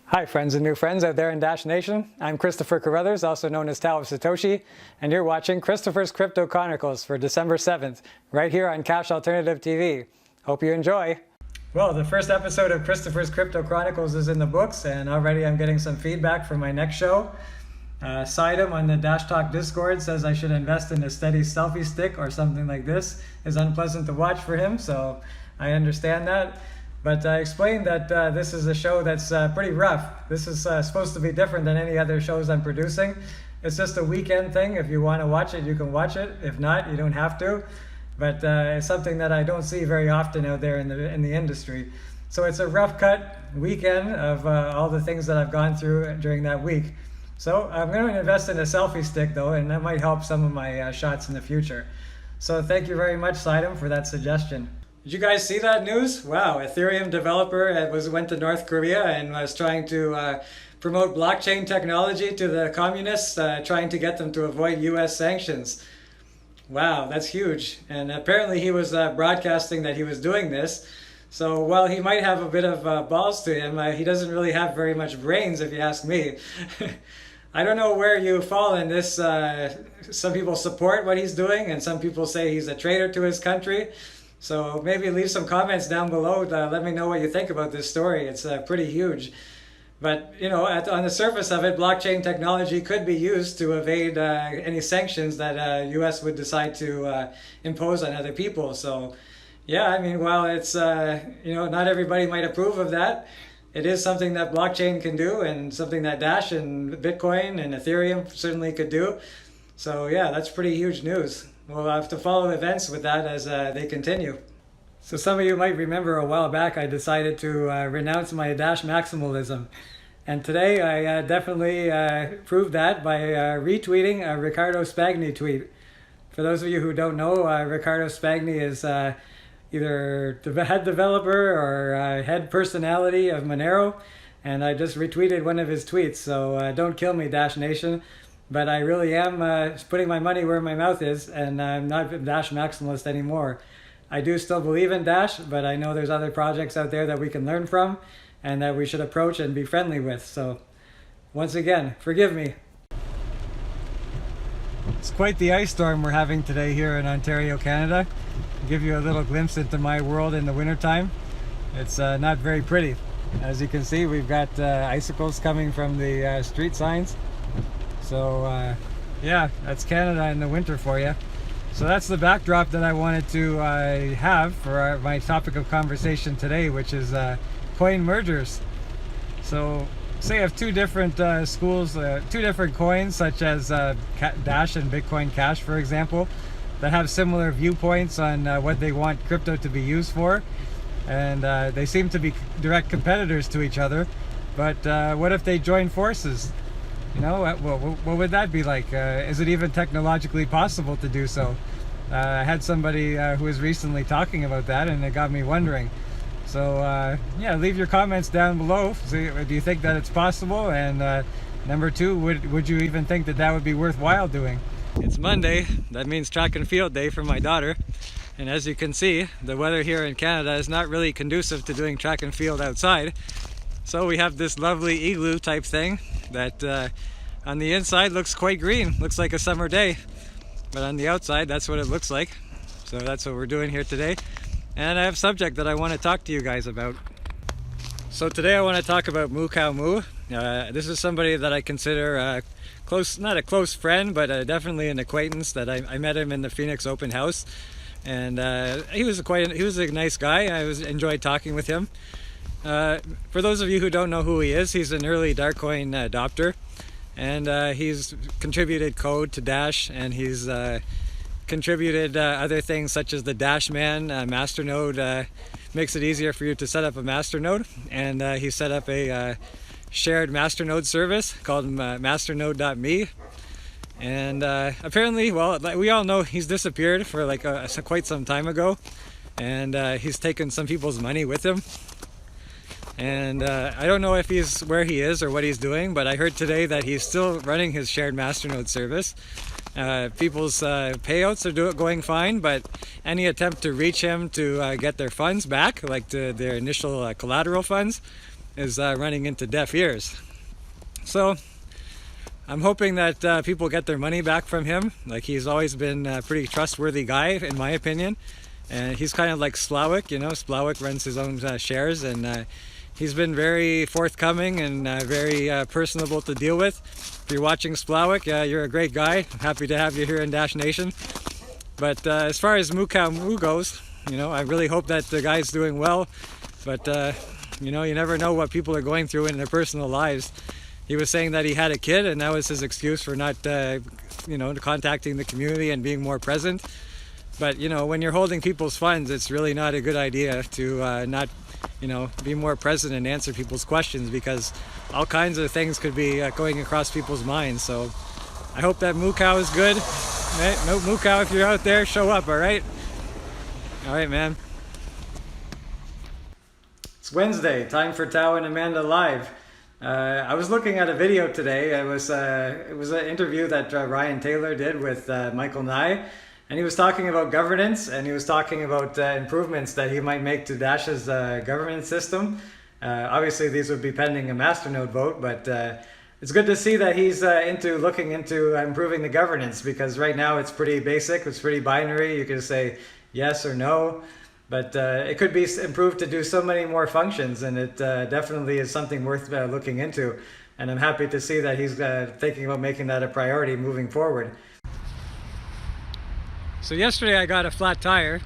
Hi friends and new friends out there in Dash Nation. I'm Christopher Carruthers, also known as Tao of Satoshi, and you're watching Christopher's Crypto Chronicles for December 7th, right here on Cash Alternative TV. Hope you enjoy. Well, the first episode of Christopher's Crypto Chronicles is in the books, and already I'm getting some feedback for my next show. Sidem on the Dash Talk Discord says I should invest in a steady selfie stick or something like this. Is unpleasant to watch for him, so I understand that. But I explained that this is a show that's pretty rough. This is supposed to be different than any other shows I'm producing. It's just a weekend thing. If you want to watch it, you can watch it. If not, you don't have to. But it's something that I don't see very often out there in the industry. So it's a rough cut weekend of all the things that I've gone through during that week. So I'm going to invest in a selfie stick though, and that might help some of my shots in the future. So thank you very much, Sidem, for that suggestion. Did you guys see that news? Wow, Ethereum developer went to North Korea and was trying to promote blockchain technology to the communists, trying to get them to avoid US sanctions. Wow, that's huge. And apparently he was broadcasting that he was doing this. So while he might have a bit of balls to him, he doesn't really have very much brains, if you ask me. I don't know where you fall in this. Some people support what he's doing, and some people say he's a traitor to his country. So maybe leave some comments down below. Let me know what you think about this story. It's pretty huge. But, you know, on the surface of it, blockchain technology could be used to evade any sanctions that US would decide to impose on other people. So, yeah, I mean, while it's, not everybody might approve of that, it is something that blockchain can do and something that Dash and Bitcoin and Ethereum certainly could do. So, yeah, that's pretty huge news. We'll have to follow events with that as they continue. So some of you might remember a while back I decided to renounce my Dash maximalism. And today I definitely proved that by retweeting a Riccardo Spagni tweet. For those of you who don't know, Riccardo Spagni is either the head developer or head personality of Monero. And I just retweeted one of his tweets, so don't kill me, Dash Nation. But I really am putting my money where my mouth is, and I'm not a Dash maximalist anymore. I do still believe in Dash, but I know there's other projects out there that we can learn from and that we should approach and be friendly with. So once again, forgive me. It's quite the ice storm we're having today here in Ontario, Canada. I'll give you a little glimpse into my world in the wintertime. It's not very pretty. As you can see, we've got icicles coming from the street signs. So yeah, that's Canada in the winter for you. So that's the backdrop that I wanted to have for my topic of conversation today, which is coin mergers. So say I have two different schools, two different coins, such as Dash and Bitcoin Cash, for example, that have similar viewpoints on what they want crypto to be used for. And they seem to be direct competitors to each other. But what if they join forces? You know, what would that be like? Is it even technologically possible to do so? I had somebody who was recently talking about that, and it got me wondering. So yeah, leave your comments down below. So, do you think that it's possible? And number two, would you even think that that would be worthwhile doing? It's Monday. That means track and field day for my daughter. And as you can see, the weather here in Canada is not really conducive to doing track and field outside. So we have this lovely igloo type thing that on the inside looks quite green, looks like a summer day, but on the outside that's what it looks like. So that's what we're doing here today, and I have a subject that I want to talk to you guys about. So today I want to talk about Moo Cow Moo. This is somebody that I consider close, not a close friend, but definitely an acquaintance. That I met him in the Phoenix open house, and he was a nice guy. I enjoyed talking with him. For those of you who don't know who he is, he's an early Darkcoin adopter, and he's contributed code to Dash, and he's contributed other things such as the Dashman masternode. Makes it easier for you to set up a masternode, and he set up a shared masternode service called masternode.me. And apparently, well, we all know he's disappeared for like quite some time ago, and he's taken some people's money with him. And I don't know if he's where he is or what he's doing, but I heard today that he's still running his shared masternode service. People's payouts are going fine, but any attempt to reach him to get their funds back, like their initial collateral funds, is running into deaf ears. So I'm hoping that people get their money back from him. Like, he's always been a pretty trustworthy guy, in my opinion. And he's kind of like Splawik, you know. Splawik runs his own shares, and he's been very forthcoming and very personable to deal with. If you're watching Splawik, you're a great guy. I'm happy to have you here in Dash Nation. But as far as Moo goes, you know, I really hope that the guy's doing well. But, you know, you never know what people are going through in their personal lives. He was saying that he had a kid, and that was his excuse for not, you know, contacting the community and being more present. But, you know, when you're holding people's funds, it's really not a good idea to not, you know, be more present and answer people's questions, because all kinds of things could be going across people's minds. So I hope that Moo is good. No, Moo, if you're out there, show up, all right? All right, man. It's Wednesday, time for Tao and Amanda Live. I was looking at a video today. It was an interview that Ryan Taylor did with Michael Nye. And he was talking about governance, and he was talking about improvements that he might make to Dash's governance system. Obviously, these would be pending a masternode vote, but it's good to see that he's looking into improving the governance, because right now it's pretty basic, it's pretty binary. You can say yes or no, but it could be improved to do so many more functions, and it definitely is something worth looking into. And I'm happy to see that he's thinking about making that a priority moving forward. So yesterday I got a flat tire,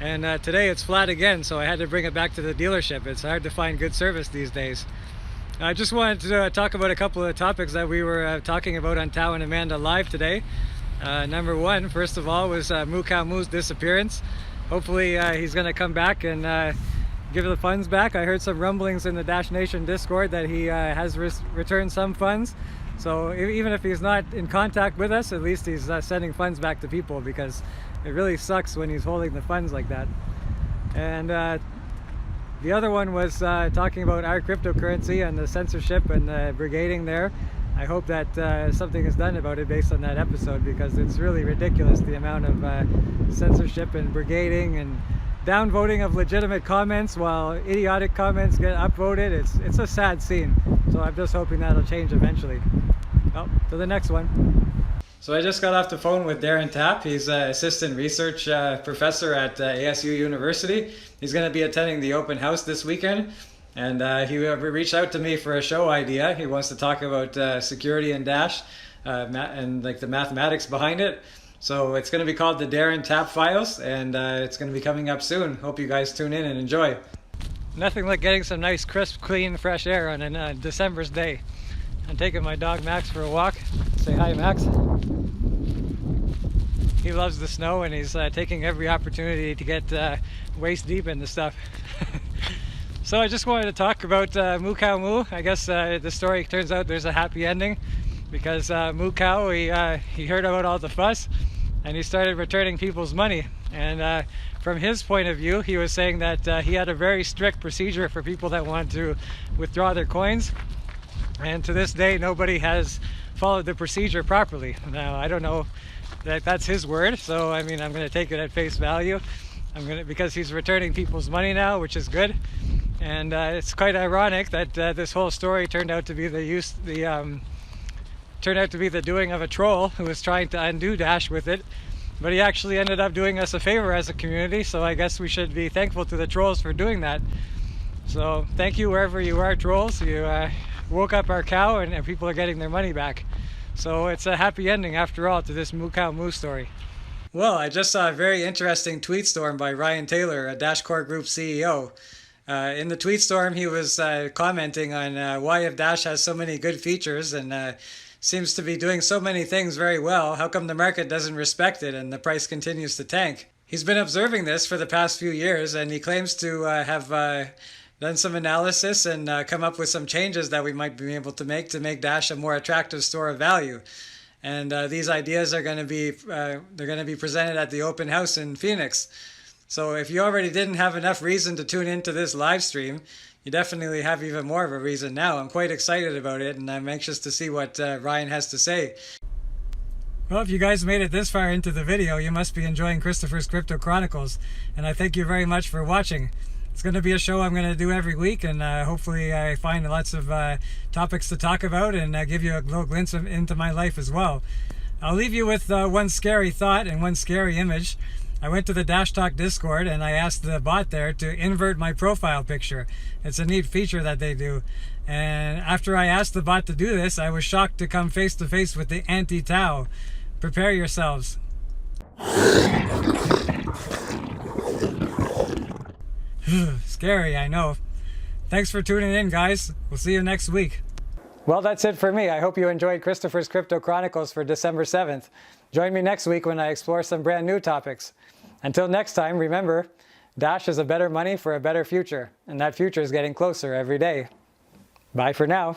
and today it's flat again, so I had to bring it back to the dealership. It's hard to find good service these days. I just wanted to talk about a couple of topics that we were talking about on Tao and Amanda Live today. Number one, first of all, was Moo's disappearance. Hopefully he's going to come back and give the funds back. I heard some rumblings in the Dash Nation Discord that he has returned some funds. So even if he's not in contact with us, at least he's sending funds back to people, because it really sucks when he's holding the funds like that. And the other one was talking about our cryptocurrency and the censorship and the brigading there. I hope that something is done about it based on that episode, because it's really ridiculous, the amount of censorship and brigading and downvoting of legitimate comments while idiotic comments get upvoted. It's a sad scene. So I'm just hoping that'll change eventually. Oh, to the next one. So I just got off the phone with Darren Tapp. He's an assistant research professor at ASU University. He's going to be attending the open house this weekend. And he reached out to me for a show idea. He wants to talk about security in Dash and like the mathematics behind it. So it's going to be called the Darren Tapp Files, and it's going to be coming up soon. Hope you guys tune in and enjoy. Nothing like getting some nice, crisp, clean, fresh air on a December's day. I'm taking my dog Max for a walk. Say hi, Max. He loves the snow, and he's taking every opportunity to get waist deep into stuff. So I just wanted to talk about Moo. I guess the story turns out there's a happy ending, because Moo he heard about all the fuss, and he started returning people's money. And from his point of view, he was saying that he had a very strict procedure for people that wanted to withdraw their coins. And to this day, nobody has followed the procedure properly. Now, I don't know that that's his word, so I mean, I'm going to take it at face value. Because he's returning people's money now, which is good. And it's quite ironic that this whole story turned out to be the doing of a troll who was trying to undo Dash with it. But he actually ended up doing us a favor as a community, so I guess we should be thankful to the trolls for doing that. So thank you wherever you are, trolls. You woke up our cow, and people are getting their money back. So it's a happy ending after all to this Moo story. Well, I just saw a very interesting tweet storm by Ryan Taylor, a Dash Core Group CEO. In the tweet storm, he was commenting on why, if Dash has so many good features and seems to be doing so many things very well, how come the market doesn't respect it and the price continues to tank? He's been observing this for the past few years, and he claims to have done some analysis and come up with some changes that we might be able to make Dash a more attractive store of value. And these ideas are going to be presented at the open house in Phoenix. So if you already didn't have enough reason to tune into this live stream, you definitely have even more of a reason now. I'm quite excited about it, and I'm anxious to see what Ryan has to say. Well, if you guys made it this far into the video, you must be enjoying Christopher's Crypto Chronicles, and I thank you very much for watching. It's going to be a show I'm going to do every week, and hopefully I find lots of topics to talk about and give you a little glimpse into my life as well. I'll leave you with one scary thought and one scary image. I went to the Dash Talk Discord and I asked the bot there to invert my profile picture. It's a neat feature that they do. And after I asked the bot to do this, I was shocked to come face to face with the anti-Tau. Prepare yourselves. Scary, I know. Thanks for tuning in, guys. We'll see you next week. Well, that's it for me. I hope you enjoyed Christopher's Crypto Chronicles for December 7th. Join me next week when I explore some brand new topics. Until next time, remember, Dash is a better money for a better future, and that future is getting closer every day. Bye for now.